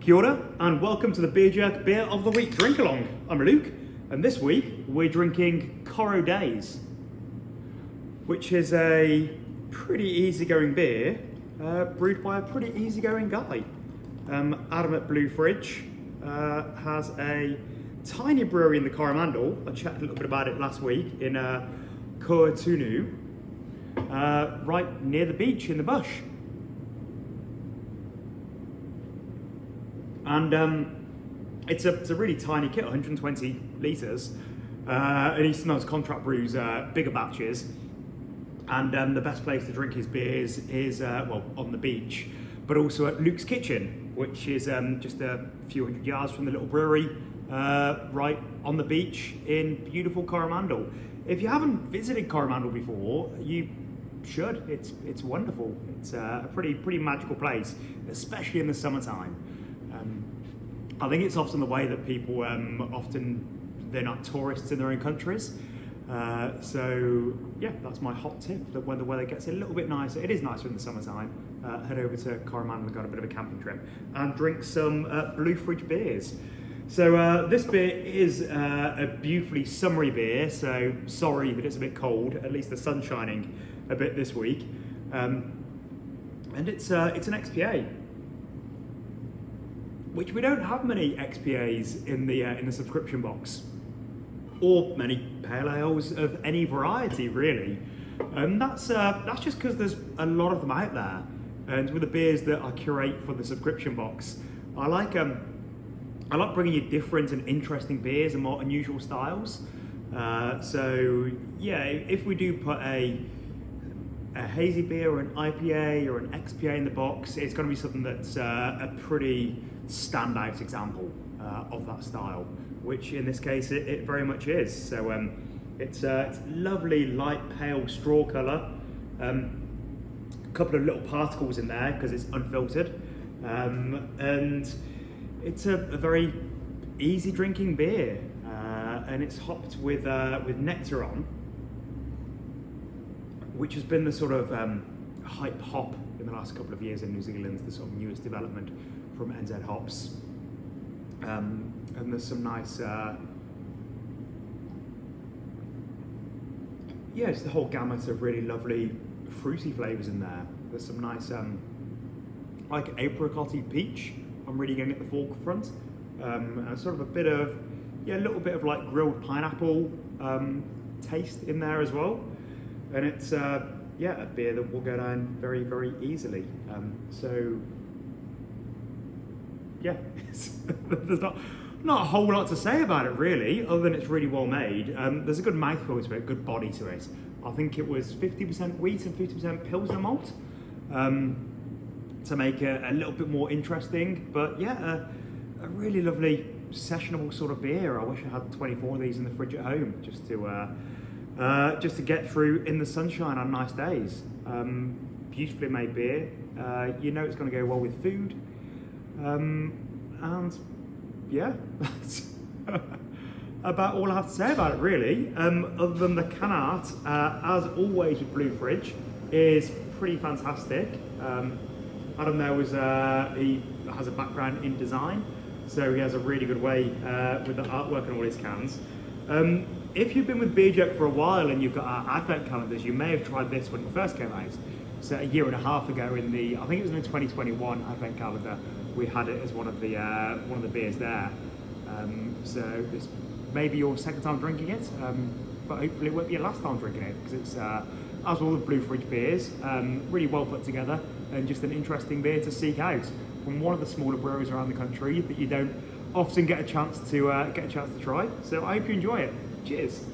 Kia ora, and welcome to the Beer Jerk Beer of the Week Drink Along. I'm Luke, and this week we're drinking Coro Daze, which is a pretty easygoing beer brewed by a pretty easygoing guy. Adam at Blue Fridge has a tiny brewery in the Coromandel. I chatted a little bit about it last week in Coro, right near the beach in the bush. And it's a really tiny kit, 120 litres, and he sometimes contract brews bigger batches. And the best place to drink his beers is well, on the beach, but also at Luke's Kitchen, which is just a few hundred yards from the little brewery, right on the beach in beautiful Coromandel. If you haven't visited Coromandel before, you should. It's wonderful. It's a pretty magical place, especially in the summertime. I think it's often the way that people they're not tourists in their own countries. So yeah, that's my hot tip, that when the weather gets a little bit nicer, it is nicer in the summertime, head over to Coromandel and go on a bit of a camping trip and drink some Blue Fridge beers. So this beer is a beautifully summery beer, so sorry that it's a bit cold, at least the sun's shining a bit this week. And it's an XPA, which we don't have many XPAs in the subscription box, or many pale ales of any variety really. That's just because there's a lot of them out there, and with the beers that I curate for the subscription box, I like bringing you different and interesting beers and more unusual styles. So yeah, if we do put a hazy beer or an IPA or an XPA in the box, it's going to be something that's a pretty standout example of that style, which in this case it very much is. So it's lovely light pale straw colour, a couple of little particles in there because it's unfiltered, and it's a very easy drinking beer, and it's hopped with Nectaron, which has been the sort of hype hop in the last couple of years in New Zealand, the sort of newest development from NZ hops. And there's some nice, just the whole gamut of really lovely fruity flavours in there. There's some nice, like apricot-y peach, I'm really getting at the forefront. And sort of a little bit of like grilled pineapple taste in there as well. And it's, a beer that will go down very, very easily. So, yeah, there's not a whole lot to say about it really, other than it's really well made. There's a good mouthfeel to it, good body to it. I think it was 50% wheat and 50% Pilsner malt to make it a little bit more interesting. But yeah, a really lovely sessionable sort of beer. I wish I had 24 of these in the fridge at home just to get through in the sunshine on nice days. Beautifully made beer. You know it's going to go well with food. And yeah, that's about all I have to say about it really. Other than the can art, as always with Blue Fridge, is pretty fantastic. Adam there he has a background in design, so he has a really good way with the artwork on all his cans. If you've been with Beer Jerk for a while and you've got our advent calendars, you may have tried this when it first came out. So a year and a half ago I think it was in the 2021 advent calendar, we had it as one of the beers there. So this may be your second time drinking it, but hopefully it won't be your last time drinking it, because it's, as all the Blue Fridge beers, really well put together and just an interesting beer to seek out from one of the smaller breweries around the country that you don't often get a chance to try. So I hope you enjoy it. Cheers.